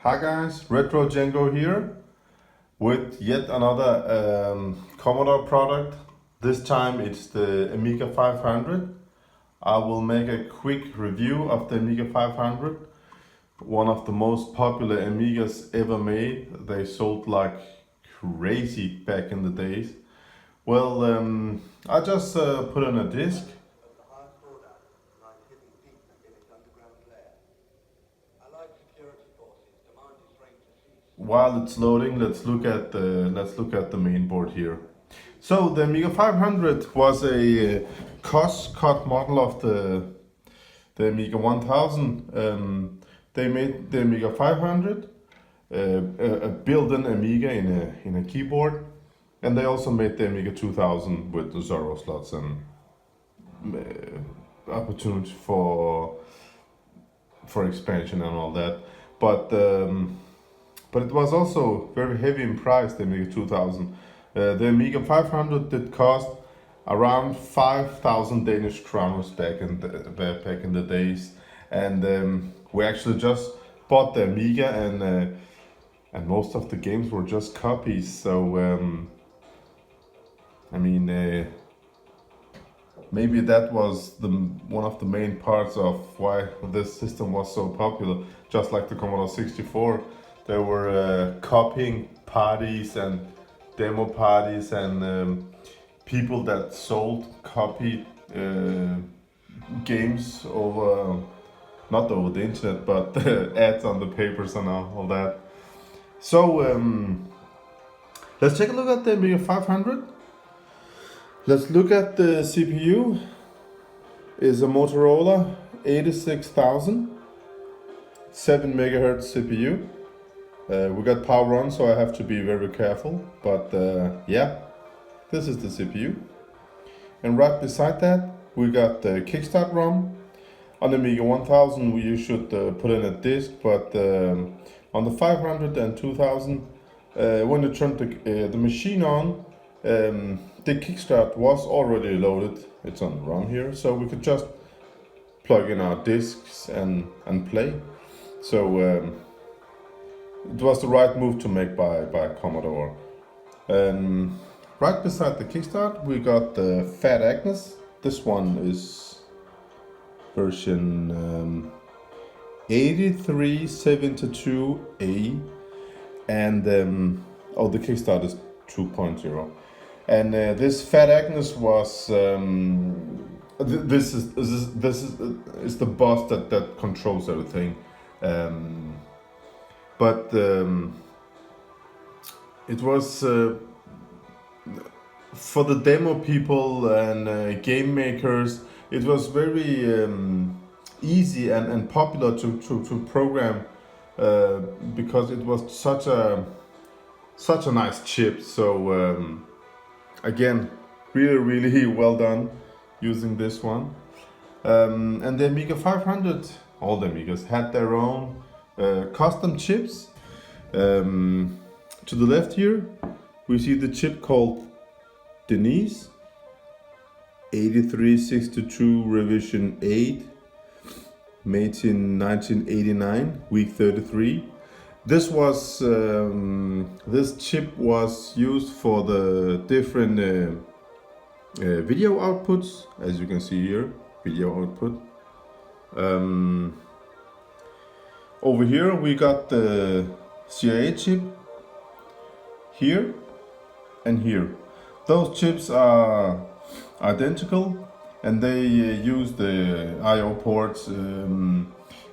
Hi guys, RETROCENGO here with yet another Commodore product. This time it's the Amiga 500. I will make a quick review of the Amiga 500. One of the most popular Amigas ever made. They sold like crazy back in the days. Well, I just put in a disc. While it's loading, let's look at the main board here. So the Amiga 500 was a cost-cut model of the Amiga 1000. They made the Amiga 500, a built-in Amiga in a keyboard, and they also made the Amiga 2000 with the Zorro slots and opportunity for expansion and all that. But it was also very heavy in price, the Amiga 2000. The Amiga 500 did cost around 5,000 Danish kroners back in the days, and we actually just bought the Amiga, and most of the games were just copies. So I mean, maybe that was one of the main parts of why this system was so popular. Just like the Commodore 64, there were copying parties and demo parties and people that sold copied games over, not over the internet, but ads on the papers and all that. So let's take a look at the Amiga 500. Let's look at the CPU. Is a Motorola 86000, 7 MHz CPU. We got power on, so I have to be very careful, but yeah, this is the CPU. And right beside that, we got the kickstart ROM. On the Amiga 1000, you should put in a disk, but on the 500 and 2000, when you turn the machine on, the kickstart was already loaded. It's on the ROM here, so we could just plug in our disks and play. So it was the right move to make by Commodore. Right beside the kickstart, we got the Fat Agnes. This one is version 8372A, and the kickstart is 2.0. And this Fat Agnes was this is the boss that controls everything. But it was for the demo people and game makers. It was very easy and popular to program because it was such a nice chip. So again, really well done using this one. And the Amiga 500, all the Amigas had their own custom chips. To the left here, we see the chip called Denise 8362 revision 8, made in 1989, week 33. This was this chip was used for the different video outputs, as you can see here, video output. Over here we got the CIA chip here and here. Those chips are identical, and they use the I/O ports.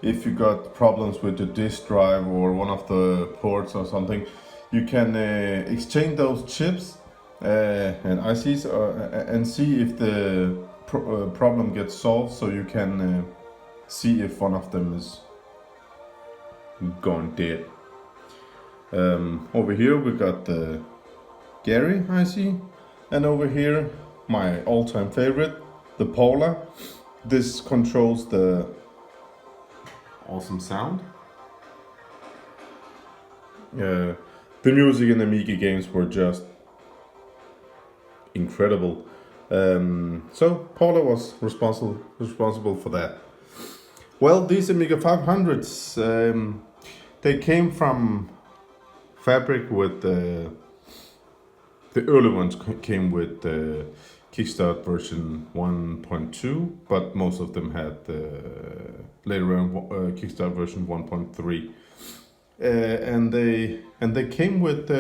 If you got problems with the disk drive or one of the ports or something, you can exchange those chips and ICs and see if the problem gets solved, so you can see if one of them is gone dead. Over here we got the Gary IC, and over here my all-time favorite, the Paula. This controls the awesome sound. The music in Amiga games were just incredible. So Paula was responsible for that. Well, these Amiga 500s, they came from Fabric with the early ones came with the Kickstart version 1.2, but most of them had the later on Kickstart version 1.3, and they came with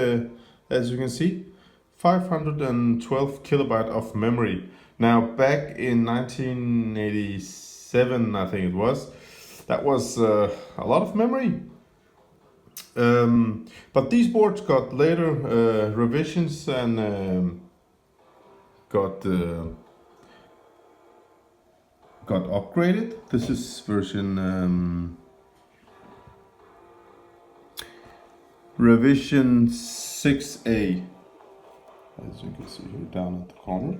as you can see, 512 kilobyte of memory. Now back in 1987, I think it was, that was a lot of memory. But these boards got later revisions and got upgraded. This is version revision 6A, as you can see here down at the corner.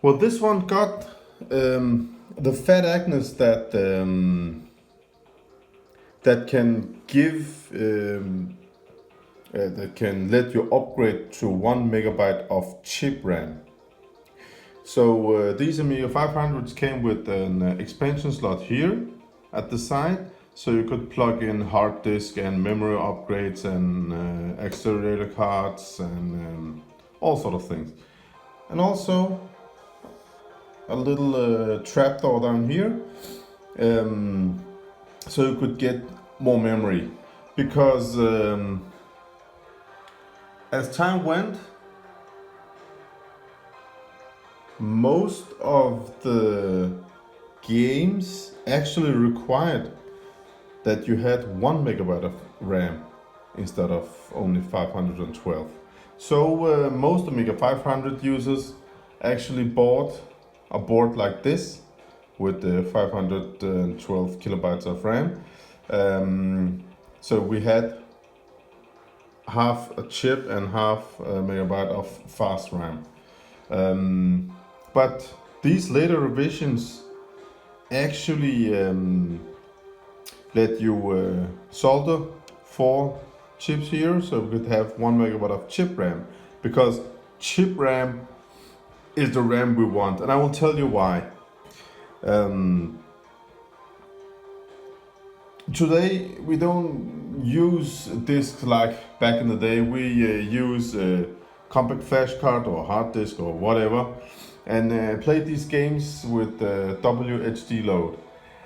Well, this one got the Fat Agnes that can give that can let you upgrade to 1 megabyte of chip RAM. So these Amiga 500s came with an expansion slot here at the side, so you could plug in hard disk and memory upgrades and accelerator cards and all sort of things. And also a little trapdoor down here, so you could get more memory. Because as time went, most of the games actually required that you had 1 megabyte of RAM instead of only 512. So most Amiga 500 users actually bought a board like this with the 512 kilobytes of RAM. So we had half a chip and half a megabyte of fast RAM. But these later revisions actually let you solder 4 chips here, so we could have 1 megabyte of chip RAM, because chip RAM is the RAM we want, and I will tell you why. Today we don't use discs like back in the day. We use a compact flash card or hard disk or whatever, and play these games with WHD load.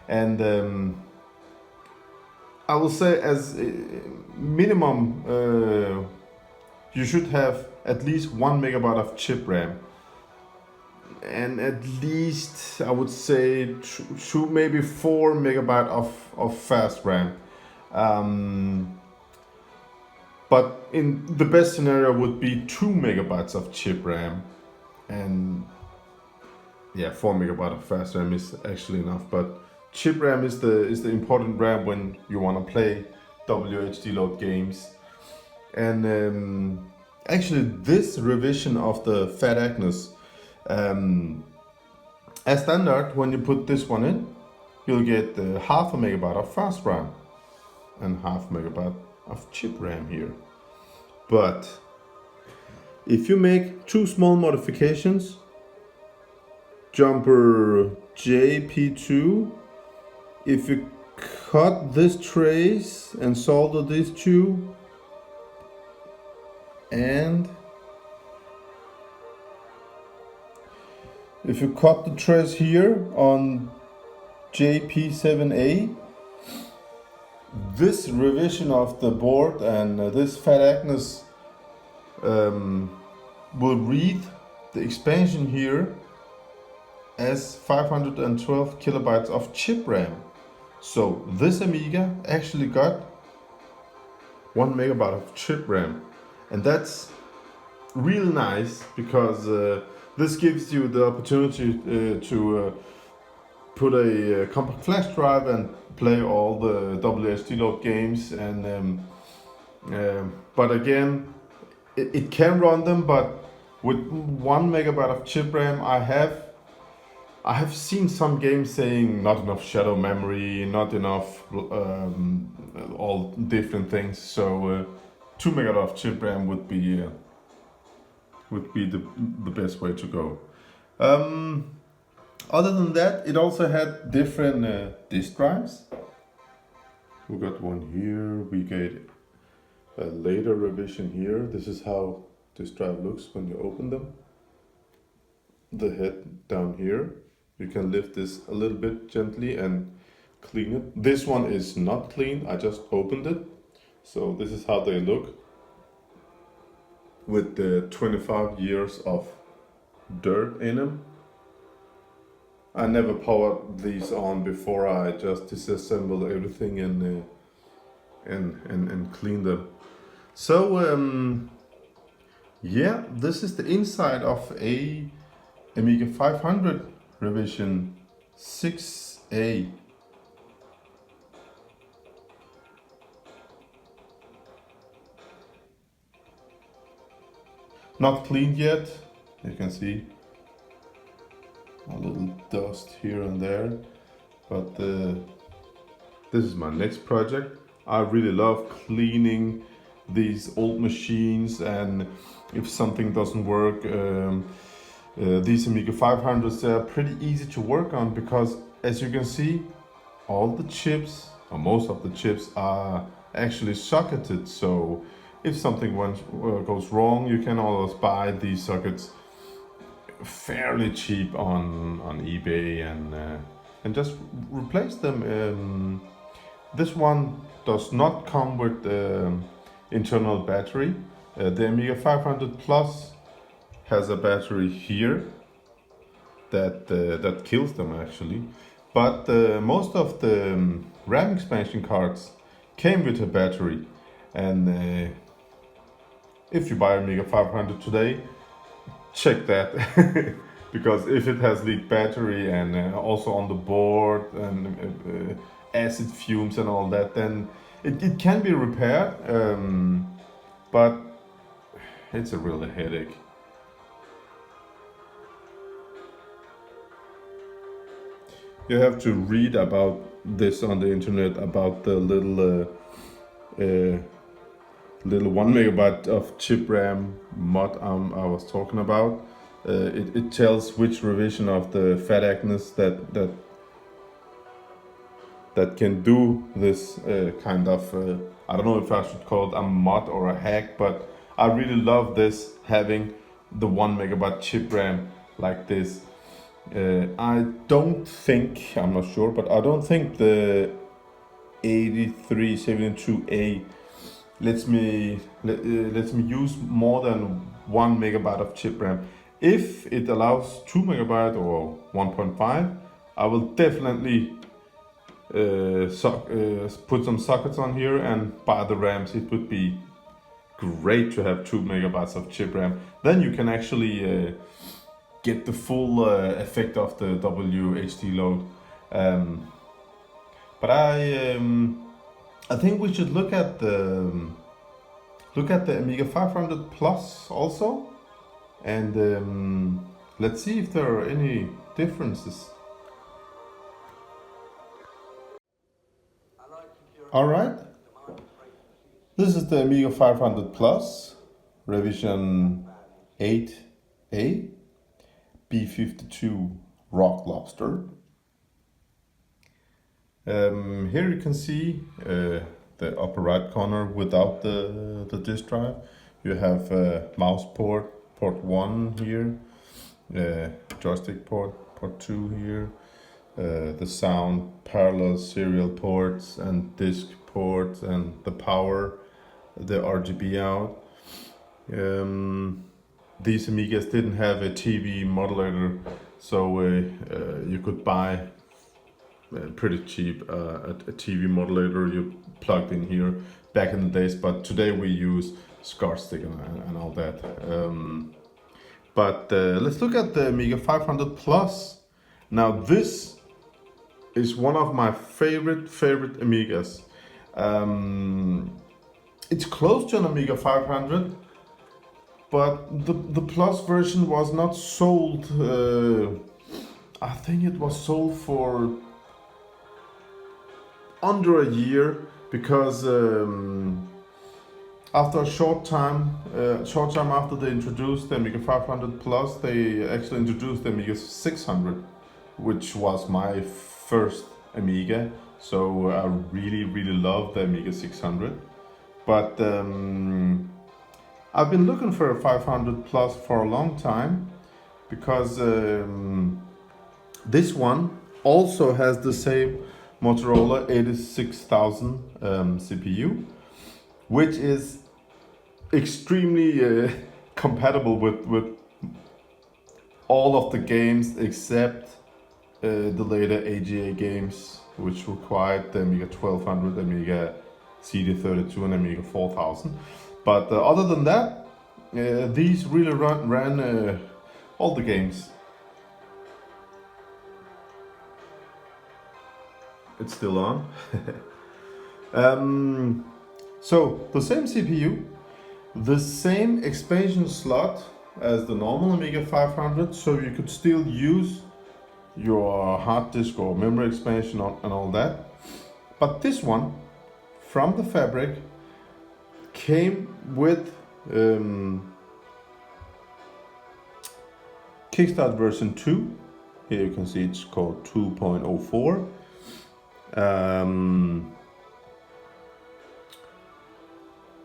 And I will say, as minimum, you should have at least 1 megabyte of chip RAM, and at least, I would say, maybe 4 megabyte of fast RAM. But in the best scenario would be 2 megabytes of chip RAM, and yeah, 4 megabyte of fast RAM is actually enough. But chip RAM is the important RAM when you want to play WHD load games. And actually, this revision of the Fat Agnes, as standard, when you put this one in, you'll get half a megabyte of fast RAM and half megabyte of chip RAM here. But if you make 2 small modifications, jumper JP2, if you cut this trace and solder these 2, and if you cut the trace here on JP7A, this revision of the board and this Fat Agnes will read the expansion here as 512 kilobytes of chip RAM. So this Amiga actually got 1 megabyte of chip RAM, and that's real nice, because this gives you the opportunity to put a compact flash drive and play all the WHD load games. And but again, it can run them, but with 1 megabyte of chip RAM, I have seen some games saying not enough shadow memory, not enough all different things. So 2 megabyte of chip RAM would be the best way to go. Other than that, it also had different disk drives. We got one here, we get a later revision here. This is how this drive looks when you open them. The head down here. You can lift this a little bit gently and clean it. This one is not clean, I just opened it. So this is how they look with the 25 years of dirt in them. I never powered these on before. I just disassembled everything and cleaned them. So yeah, this is the inside of a Amiga 500 revision 6A. Not cleaned yet, you can see a little dust here and there, but this is my next project. I really love cleaning these old machines, and if something doesn't work, these Amiga 500s, they are pretty easy to work on because, as you can see, all the chips, or most of the chips, are actually socketed. So if something goes wrong, you can always buy these sockets fairly cheap on eBay and just replace them. This one does not come with internal battery. The Amiga 500 Plus has a battery here that kills them actually, but most of the RAM expansion cards came with a battery, and if you buy Amiga 500 today, check that because if it has leaked battery and also on the board and acid fumes and all that, then it can be repaired, but it's a real headache. You have to read about this on the internet, about the little 1 megabyte of chip RAM mod I was talking about. It tells which revision of the Fat Agnes that can do this kind of, I don't know if I should call it a mod or a hack, but I really love this, having the 1 megabyte chip RAM like this. I don't think, I'm not sure, but I don't think the 8372A lets me use more than 1 megabyte of chip RAM. If it allows 2 megabyte or 1.5, I will definitely put some sockets on here and buy the RAMs. It would be great to have 2 megabytes of chip RAM. Then you can actually get the full effect of the WHD load. But I think we should look at the Amiga 500 Plus also, and let's see if there are any differences. Alright, this is the Amiga 500 Plus revision 8A B52 Rock Lobster. Here you can see the upper right corner without the disk drive. You have mouse port 1 here, joystick port 2 here, the sound parallel serial ports and disk ports, and the power, the RGB out. These Amigas didn't have a TV modulator, so you could buy pretty cheap a TV modulator you plugged in here back in the days, but today we use SCART stick and all that. But let's look at the Amiga 500 Plus. Now this is one of my favorite Amigas. It's close to an Amiga 500, but the Plus version was not sold. I think it was sold for under a year, because after a short time after they introduced the Amiga 500 Plus, they actually introduced the Amiga 600, which was my first Amiga, so I really love the Amiga 600. But I've been looking for a 500 plus for a long time, because this one also has the same Motorola 86000 CPU, which is extremely compatible with all of the games except the later AGA games, which required the Amiga 1200, Amiga CD32 and Amiga 4000. But other than that, these really ran all the games. It's still on. So the same CPU, the same expansion slot as the normal Amiga 500, so you could still use your hard disk or memory expansion and all that. But this one, from the fabric, came with Kickstart version 2. Here you can see it's called 2.04.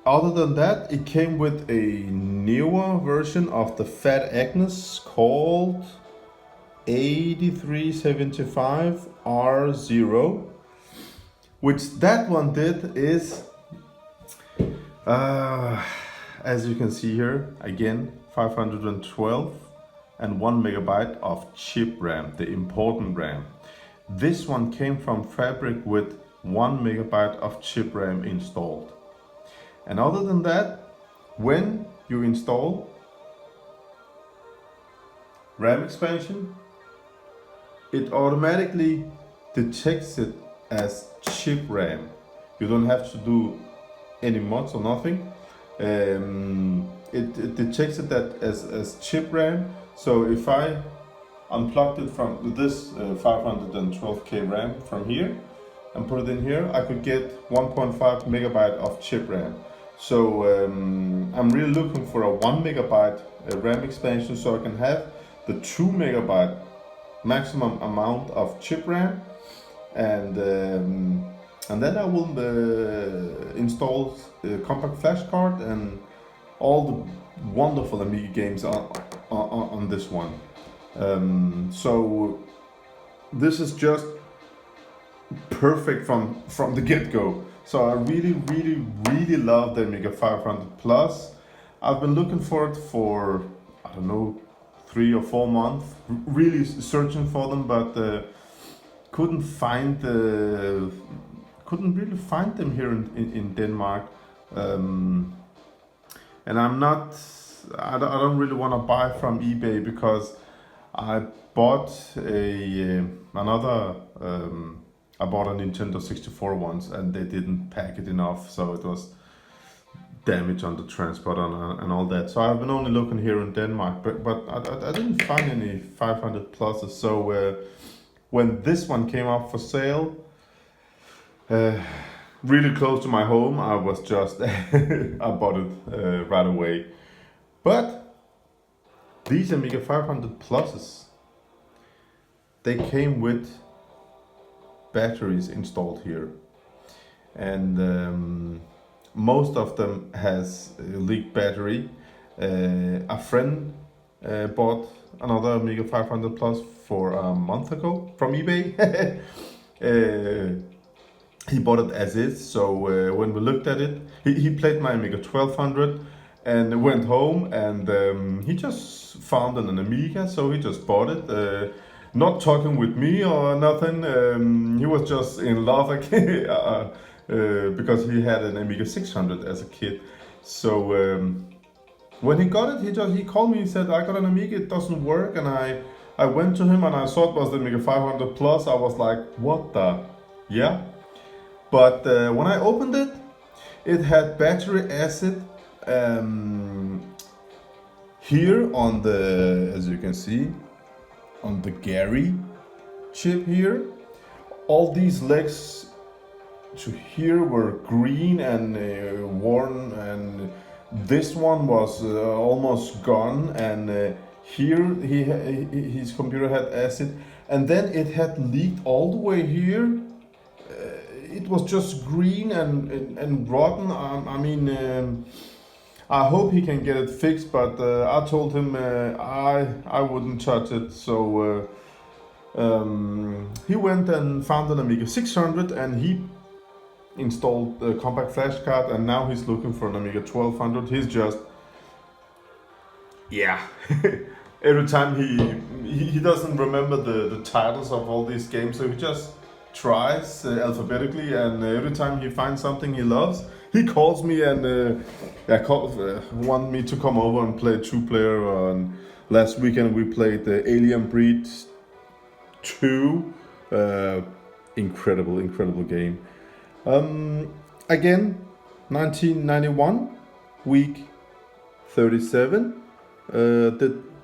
Other than that, it came with a newer version of the Fat Agnes called 8375 R0, which that one did is, as you can see here, again 512 and 1 megabyte of chip RAM, the important RAM. This one came from Fabric with 1 megabyte of chip RAM installed. And other than that, when you install RAM expansion, it automatically detects it as chip RAM. You don't have to do any mods or nothing. It detects it as chip RAM. So if I unplugged it from this 512K RAM from here and put it in here, I could get 1.5 megabyte of chip RAM. So I'm really looking for a 1 megabyte RAM expansion, so I can have the 2 megabyte maximum amount of chip RAM, and then I will install a compact flash card and all the wonderful Amiga games on this one. So this is just perfect from the get-go. So I really love the Amiga 500 Plus. I've been looking for it for, I don't know, 3 or 4 months, really searching for them, but couldn't really find them here in Denmark. And I don't really want to buy from eBay, because I bought I bought a Nintendo 64 once, and they didn't pack it enough, so it was damage on the transport and all that. So I've been only looking here in Denmark, but I didn't find any 500 pluses. So when this one came up for sale, really close to my home, I was just I bought it right away. But these Amiga 500 pluses, they came with batteries installed here, and most of them has a leaked battery. A friend bought another Amiga 500 Plus for a month ago from eBay. He bought it as is, so when we looked at it, he played my Amiga 1200 and went home, and he just found an Amiga, so he just bought it. Not talking with me or nothing. He was just in love again, because he had an Amiga 600 as a kid. So when he got it, he called me. He said, "I got an Amiga. It doesn't work." And I went to him and I saw it was the Amiga 500 Plus. I was like, "What the?" Yeah. But when I opened it, it had battery acid here on the, as you can see, on the Gary chip here. All these legs to here were green and worn, and this one was almost gone, and here his computer had acid, and then it had leaked all the way here. It was just green and rotten. I mean, I hope he can get it fixed, but I told him I wouldn't touch it. So he went and found an Amiga 600 and he installed the compact flash card, and now he's looking for an Amiga 1200. He's just, yeah. Every time he doesn't remember the titles of all these games, so he just tries alphabetically, and every time he finds something he loves, he calls me and want me to come over and play 2-player. And last weekend we played the Alien Breed 2. Incredible game. Again, 1991, week 37.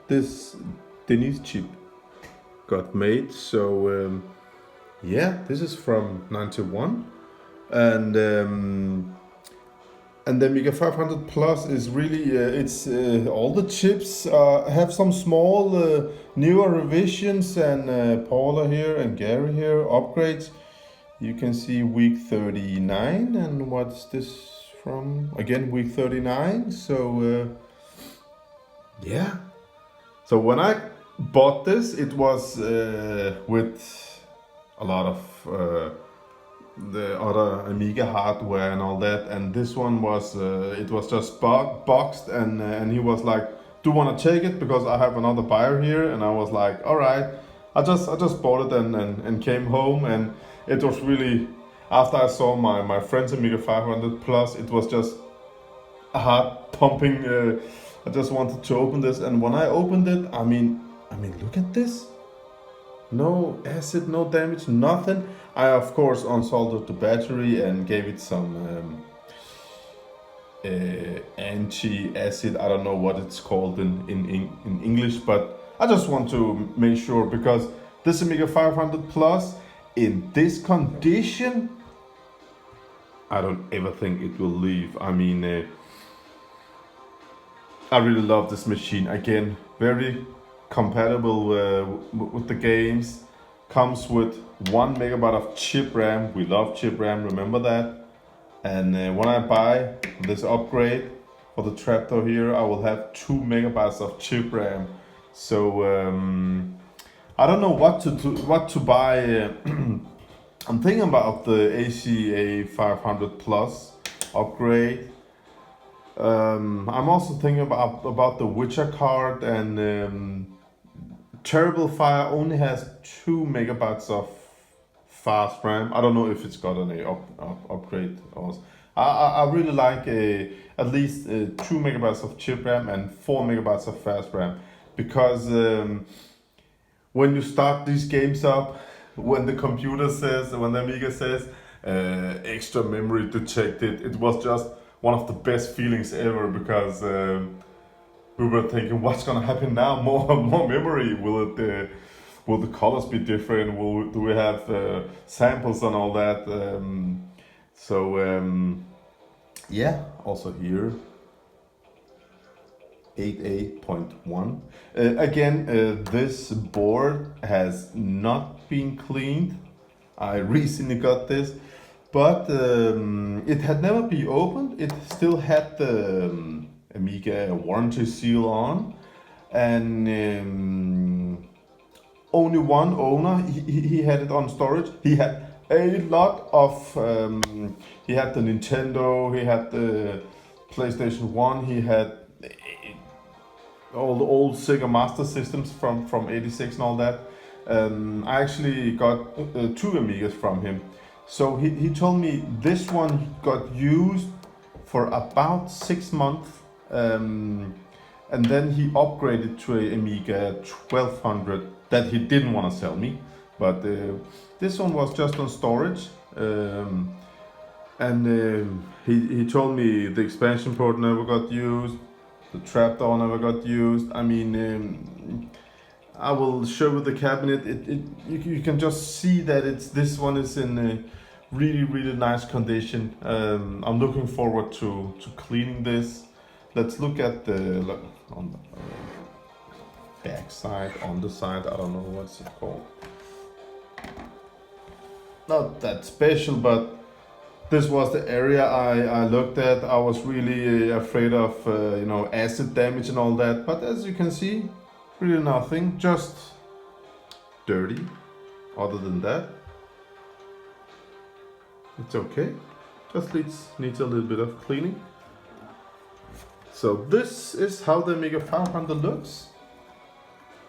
This Denise chip got made. So yeah, this is from 91, and the Amiga 500 Plus is really it's all the chips have some small newer revisions, and Paula here and Gary here upgrades. You can see week 39, and what's this from? Again, week 39. So yeah. So when I bought this, it was with a lot of the other Amiga hardware and all that, and this one was it was just boxed, and he was like, "Do you want to take it? Because I have another buyer here." And I was like, "All right." I just bought it and came home, and it was really, after I saw my friend's Amiga 500 Plus, it was just a heart pumping. I just wanted to open this, and when I opened it, I mean, look at this. No acid, no damage, nothing. I of course unsoldered the battery and gave it some anti-acid. I don't know what it's called in English, but I just want to make sure, because this Amiga 500 Plus in this condition, I don't ever think it will leave. I mean, I really love this machine. Again, very compatible with the games. Comes with 1 megabyte of chip RAM. We love chip RAM, remember that. And when I buy this upgrade for the trapdoor here, I will have 2 megabytes of chip RAM. So I don't know what to buy. I'm thinking about the ACA 500 Plus upgrade. I'm also thinking about the Witcher card, and Terrible Fire only has 2 megabytes of fast RAM. I don't know if it's got any upgrade. Also, I really like at least 2 megabytes of chip RAM and 4 megabytes of fast RAM, because when you start these games up, when the computer says, when the Amiga says extra memory detected, it was just one of the best feelings ever, because we were thinking, what's gonna happen now? More memory? Will the colors be different? Do we have samples and all that? Yeah. Also here, 88.1. Again, this board has not been cleaned. I recently got this, but it had never been opened. It still had the Amiga warranty seal on, and only one owner, he had it on storage. He had a lot of, he had the Nintendo, he had the PlayStation 1, he had all the old Sega Master Systems from 86 and all that. I actually got 2 Amigas from him. So he told me this one got used for about 6 months, and then he upgraded to a Amiga 1200 that he didn't want to sell me, but this one was just on storage, and he told me the expansion port never got used, the trapdoor never got used. I mean, I will show you the cabinet. You can just see that this one is in a really nice condition. I'm looking forward to cleaning this. Let's look at on the back side, on the side. I don't know what's it called. not that special, but this was the area I looked at. I was really afraid of acid damage and all that, but as you can see, really nothing, just dirty. Other than that, it's okay, just needs a little bit of cleaning. So this is how the Amiga 500 looks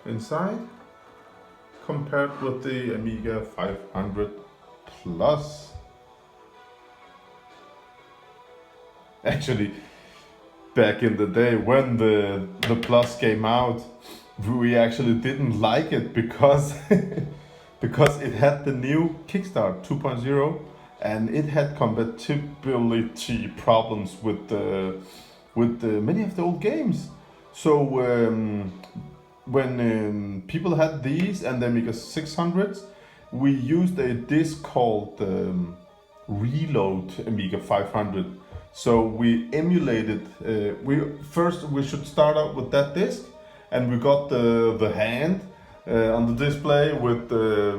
inside compared with the Amiga 500 Plus. Actually, back in the day when the Plus came out, we actually didn't like it because because it had the new Kickstart 2.0 and it had compatibility problems with many of the old games. So when people had these and the Amiga 600s, we used a disk called Reload Amiga 500. So we emulated. We should start out with that disk, and we got the hand on the display with the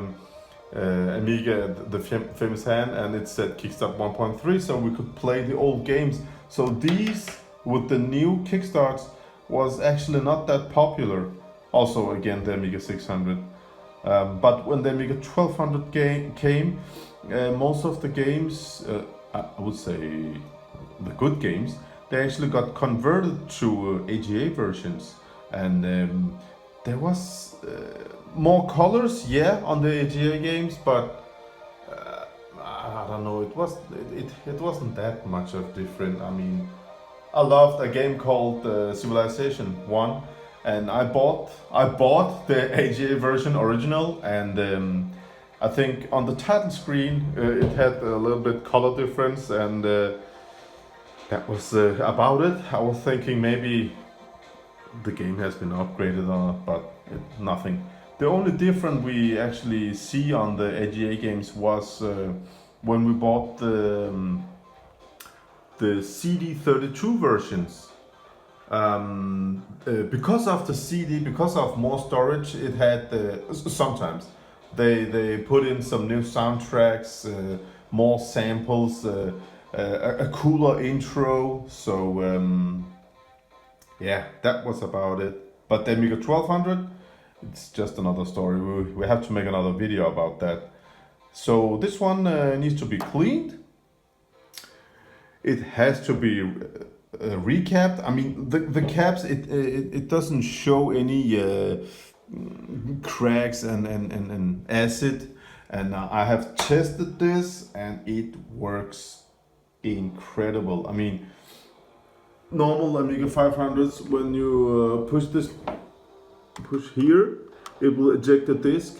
Amiga, the famous hand, and it said Kickstart 1.3, so we could play the old games. So these with the new Kickstarts was actually not that popular. Also, again, the Amiga 600. But when the Amiga 1200 came, most of the games, I would say the good games, they actually got converted to AGA versions. And there was more colors, yeah, on the AGA games, but I don't know, it wasn't that much of different. I mean, I loved a game called Civilization 1, and I bought the AGA version original, and I think on the title screen it had a little bit color difference, and that was about it. I was thinking maybe the game has been upgraded or not, but nothing. The only difference we actually see on the AGA games was when we bought the CD32 versions. Because of the CD, because of more storage, it had sometimes they put in some new soundtracks, more samples, a cooler intro. So yeah, that was about it. But the Amiga 1200, it's just another story. We have to make another video about that. So this one needs to be cleaned. It has to be recapped. I mean, the caps, it doesn't show any cracks and acid. And I have tested this and it works incredible. I mean, normal Amiga 500s, when you push here, it will eject the disk.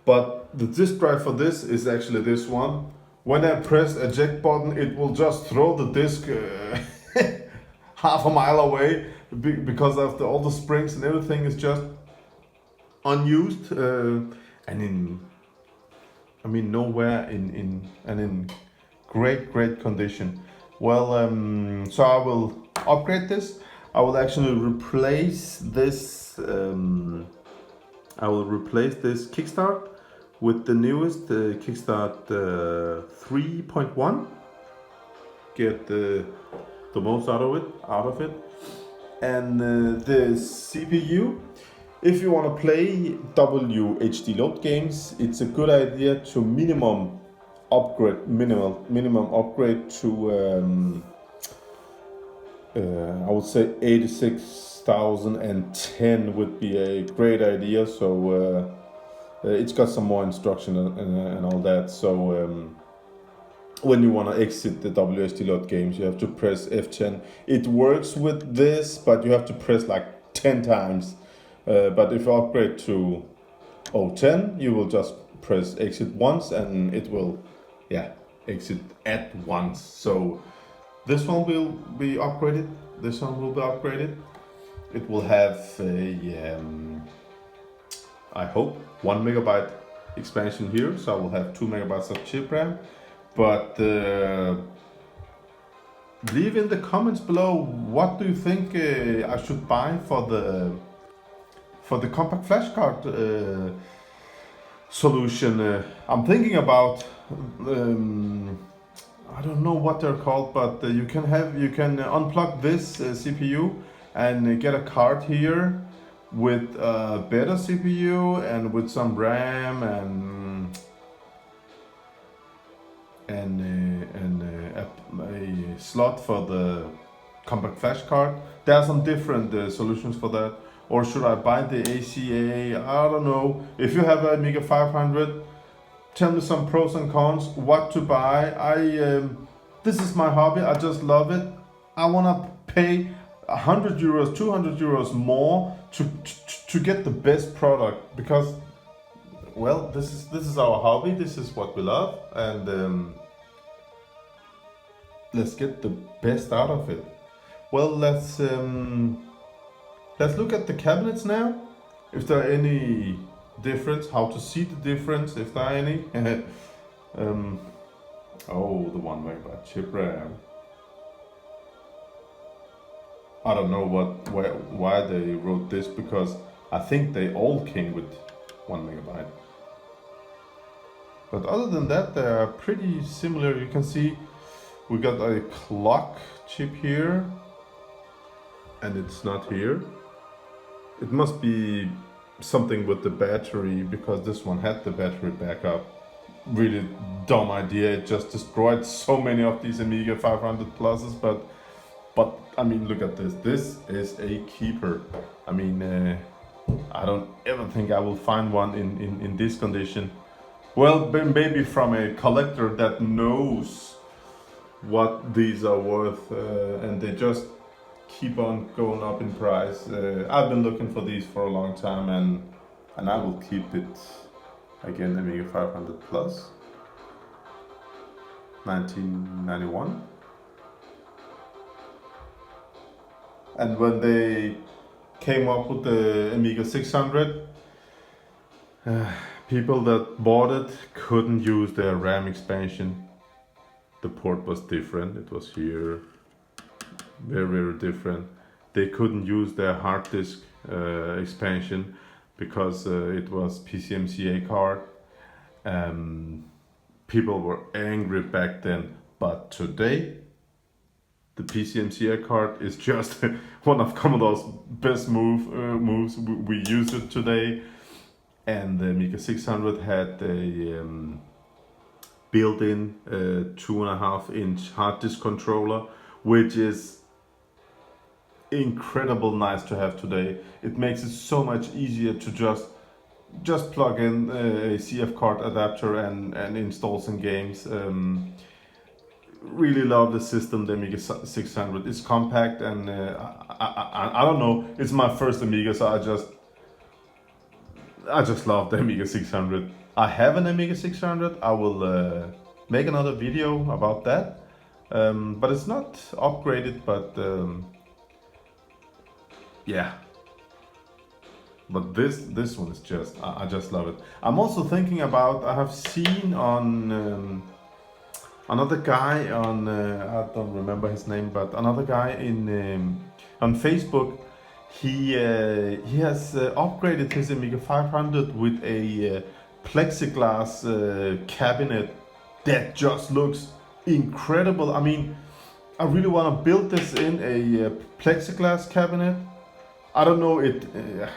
But the disk drive for this is actually this one. When I press eject button, it will just throw the disk half a mile away because of all the springs and everything is just unused and nowhere in great condition. Well, so I will upgrade this. I will actually replace this. Kickstart with the newest Kickstart 3.1. Get the most out of it, and the CPU. If you want to play WHD load games, it's a good idea to minimum upgrade to I would say 86,010 would be a great idea. So it's got some more instruction and all that. So when you want to exit the WHD load games, you have to press F10. It works with this, but you have to press like 10 times. But if you upgrade to 010, you will just press exit once and it will, exit at once. So this one will be upgraded. This one will be upgraded. It will have a, I hope, 1 megabyte expansion here. So I will have 2 megabytes of chip RAM. But leave in the comments below, what do you think I should buy for the compact flash card? solution. I'm thinking about I don't know what they're called, but you can unplug this CPU and get a card here with a better CPU and with some RAM and a slot for the compact flash card. There are some different solutions for that. Or should I buy the ACA? I don't know. If you have a Amiga 500, tell me some pros and cons, what to buy. This is my hobby, I just love it. I wanna pay 100 euros, 200 euros more to get the best product, because, well, this is our hobby, this is what we love, and let's get the best out of it. Well, let's look at the cabinets now. If there are any difference, how to see the difference, if there are any. Oh, the 1 megabyte chip RAM. I don't know why they wrote this, because I think they all came with 1 megabyte. But other than that, they are pretty similar. You can see we got a clock chip here, and it's not here. It must be something with the battery, because this one had the battery backup. Really dumb idea, it just destroyed so many of these Amiga 500 pluses, but I mean, look at this. This is a keeper. I mean, I don't ever think I will find one in this condition. Well, maybe from a collector that knows what these are worth, and they just keep on going up in price. I've been looking for these for a long time, and I will keep it. Again, Amiga 500 Plus, 1991. And when they came up with the Amiga 600, people that bought it couldn't use their RAM expansion. The port was different, it was here, very different. They couldn't use their hard disk expansion because it was PCMCA card. People were angry back then, but today the PCMCA card is just one of Commodore's best moves. We use it today, and the Amiga 600 had a built-in 2.5-inch hard disk controller, which is incredible nice to have today. It makes it so much easier to just plug in a CF card adapter and install some games. Really love the system, the Amiga 600. It's compact, and I don't know, it's my first Amiga, so I just love the Amiga 600. I have an Amiga 600. I will make another video about that, but it's not upgraded, but yeah. But this one is just, I just love it. I'm also thinking about, I have seen on another guy on, I don't remember his name, but another guy on Facebook, he has upgraded his Amiga 500 with a plexiglass cabinet that just looks incredible. I mean, I really want to build this in a plexiglass cabinet. I don't know it.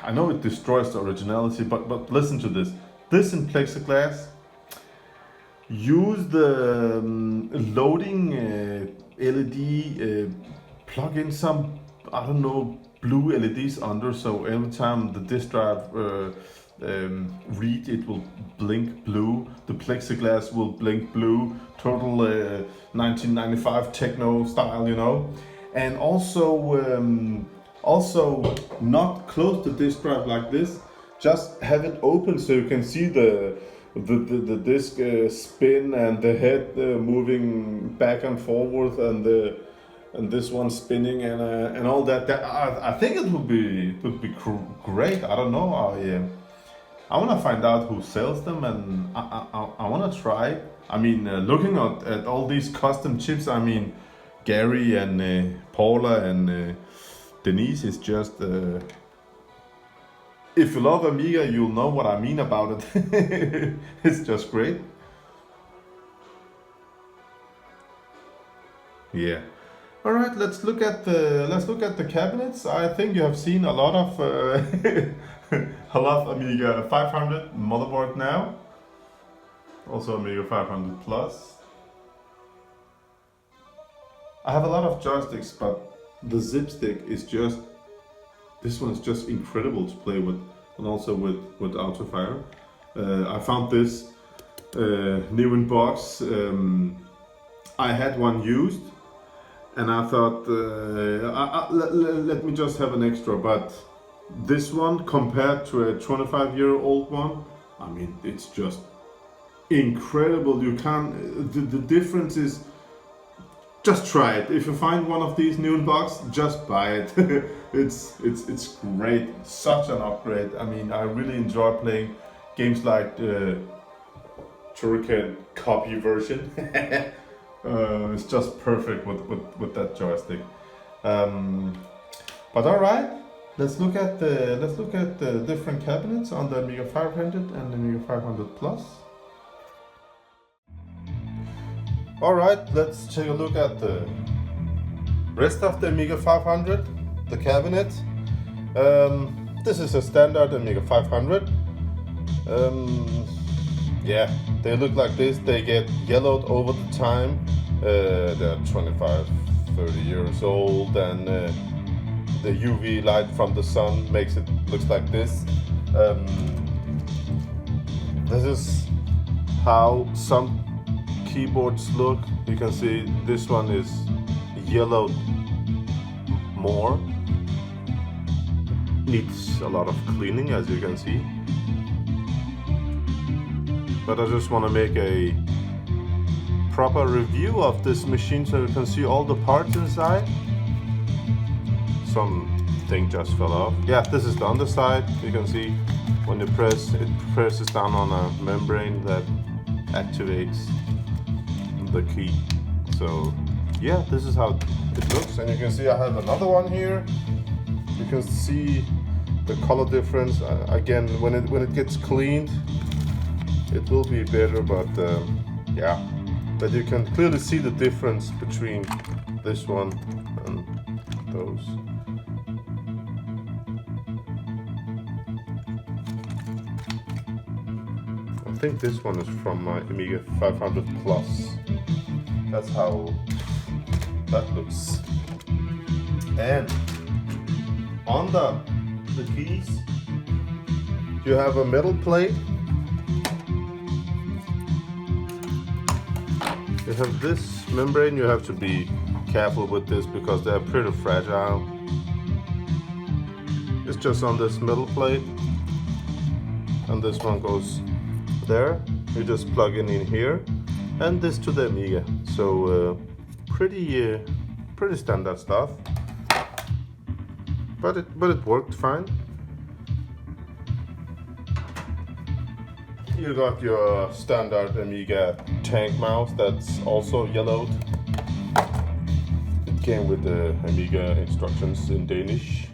I know it destroys the originality, but listen to this. This in plexiglass. Use the loading LED. Plug in some, I don't know, blue LEDs under, so every time the disk drive read, it will blink blue. The plexiglass will blink blue. Total 1995 techno style, you know. And also not close the disk drive like this, just have it open so you can see the disk spin and the head moving back and forward, and this one spinning and all that. I think it would be great. I don't know. I want to find out who sells them, and I want to try. I mean, looking at all these custom chips, I mean, Gary and Paula and Denise is just if you love Amiga, you'll know what I mean about it. It's just great. Yeah. All right, let's look at the cabinets. I think you have seen a lot of a lot of Amiga 500 motherboard now. Also Amiga 500 Plus. I have a lot of joysticks, but the zip stick is just, this one is just incredible to play with, and also with autofire. I found this new in box. I had one used, and I thought, let me just have an extra. But this one compared to a 25-year-old one, I mean, it's just incredible. You can't. The difference is. Just try it. If you find one of these new in box, just buy it. It's great. Such an upgrade. I mean, I really enjoy playing games like the Turrican copy version. It's just perfect with that joystick. But all right, let's look at the different cabinets on the Amiga 500 and the Amiga 500 Plus. Alright, let's take a look at the rest of the Amiga 500, the cabinet. This is a standard Amiga 500. Yeah, they look like this. They get yellowed over the time. They're 25, 30 years old, and the UV light from the sun makes it looks like this. This is how some keyboards look. You can see this one is yellowed more. Needs a lot of cleaning, as you can see. But I just want to make a proper review of this machine so you can see all the parts inside. Something just fell off. Yeah, this is the underside. You can see when you press, it presses down on a membrane that activates the key. So yeah, this is how it looks, and you can see I have another one here. You can see the color difference. Again, when it gets cleaned, it will be better, but yeah, but you can clearly see the difference between this one and those. I think this one is from my Amiga 500 Plus. That's how that looks. And under the keys, you have a metal plate. You have this membrane. You have to be careful with this because they're pretty fragile. It's just on this metal plate, and this one goes there. You just plug it in here, and this to the Amiga. So pretty standard stuff, but it worked fine. You got your standard Amiga tank mouse that's also yellowed. It came with the Amiga instructions in Danish.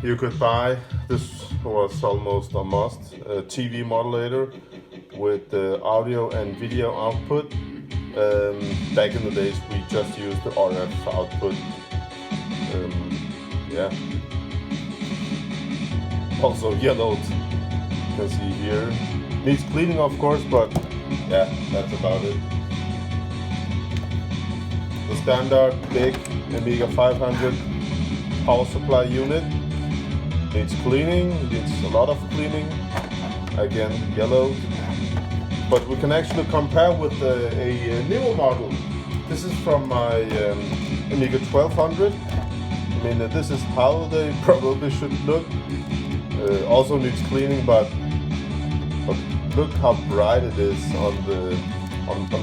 You could buy, this was almost a must, a TV modulator with the audio and video output. Back in the days we just used the RF output. Yeah. Also yellowed. You can see here. Needs cleaning, of course, but yeah, that's about it. The standard big Amiga 500 power supply unit needs cleaning, needs a lot of cleaning. Again, yellowed. But we can actually compare with a newer model. This is from my Amiga 1200. I mean, this is how they probably should look. Also needs cleaning, but look how bright it is on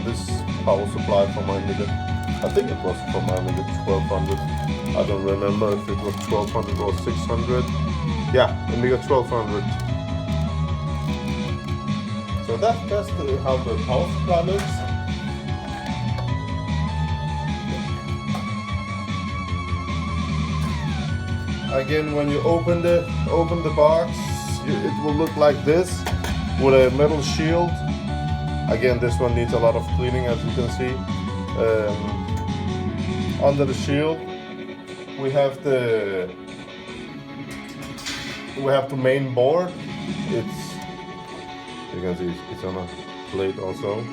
this power supply from my Amiga. I think it was from my Amiga 1200. I don't remember if it was 1200 or 600. Yeah, Amiga 1200. So that's how the power supply looks. Again, when you open the box, it will look like this with a metal shield. Again, this one needs a lot of cleaning, as you can see. Under the shield, we have the main board. You can see it's on a plate also.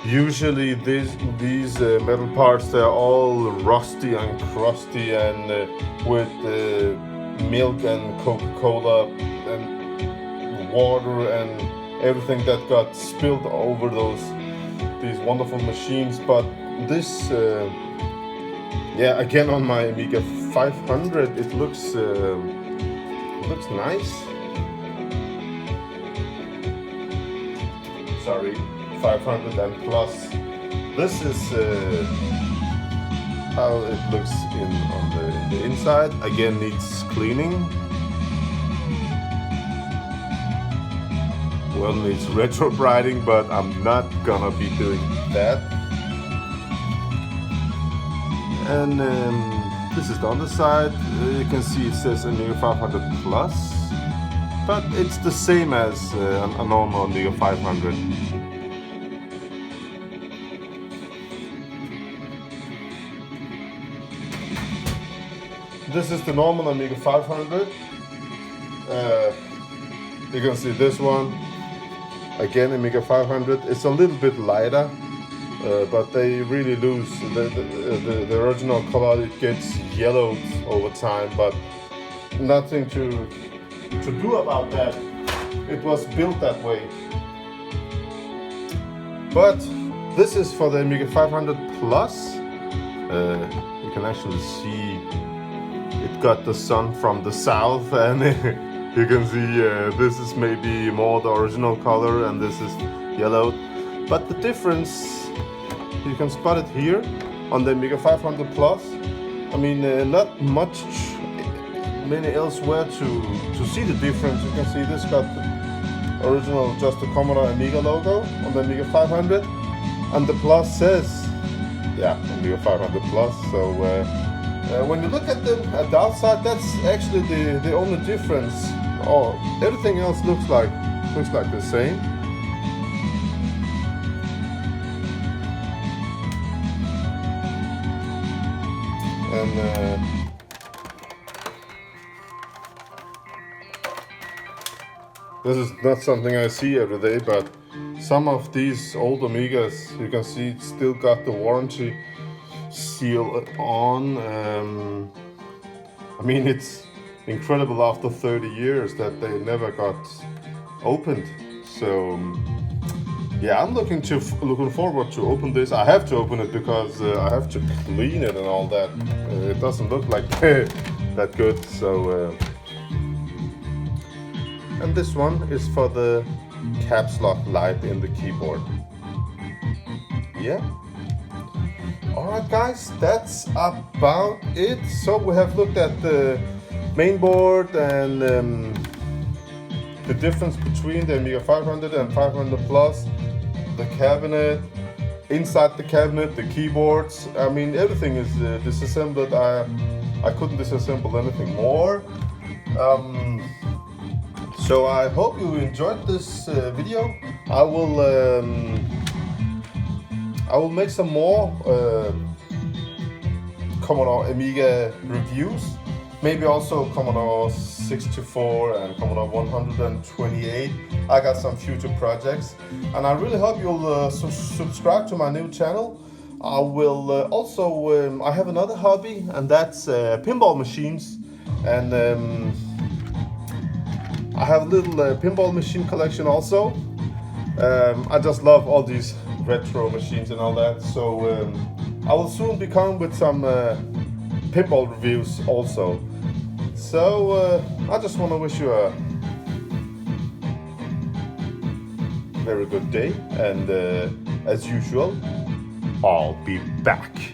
Usually these metal parts, they're all rusty and crusty and with milk and Coca-Cola and water and everything that got spilled over these wonderful machines. But this, yeah, again on my Amiga 500, it looks nice. Sorry, 500 and plus. This is how it looks on the inside. Again, needs cleaning. Well, needs retro brighting, but I'm not gonna be doing that. And this is the underside. You can see it says Amiga 500 Plus, but it's the same as a normal Amiga 500. This is the normal Amiga 500. You can see this one. Again, Amiga 500. It's a little bit lighter, but they really lose the original color. It gets yellowed over time, but nothing to do about that. It was built that way. But this is for the Amiga 500 Plus. You can actually see it got the sun from the south, and you can see this is maybe more the original color and this is yellowed. But the difference, you can spot it here on the Amiga 500 Plus. I mean, not many elsewhere to see the difference. You can see this got the original, just the Commodore Amiga logo on the Amiga 500, and the Plus says, yeah, Amiga 500 Plus. So when you look at the outside, that's actually the only difference. Oh, everything else looks like the same. And this is not something I see every day, but some of these old Amigas, you can see it's still got the warranty seal on. I mean, it's incredible after 30 years that they never got opened. So yeah, I'm looking forward to open this. I have to open it because I have to clean it and all that. It doesn't look like that good. So and this one is for the caps lock light in the keyboard. Yeah. Alright guys, that's about it. So we have looked at the mainboard and the difference between the Amiga 500 and 500 Plus, the cabinet, inside the cabinet, the keyboards. I mean, everything is disassembled. I couldn't disassemble anything more. So I hope you enjoyed this video. I will make some more Commodore Amiga reviews. Maybe also Commodore 64 and Commodore 128. I got some future projects, and I really hope you'll subscribe to my new channel. I will also, I have another hobby, and that's pinball machines. And I have a little pinball machine collection also. I just love all these retro machines and all that. So I will soon be coming with some pinball reviews also. So I just want to wish you a very good day, and as usual, I'll be back.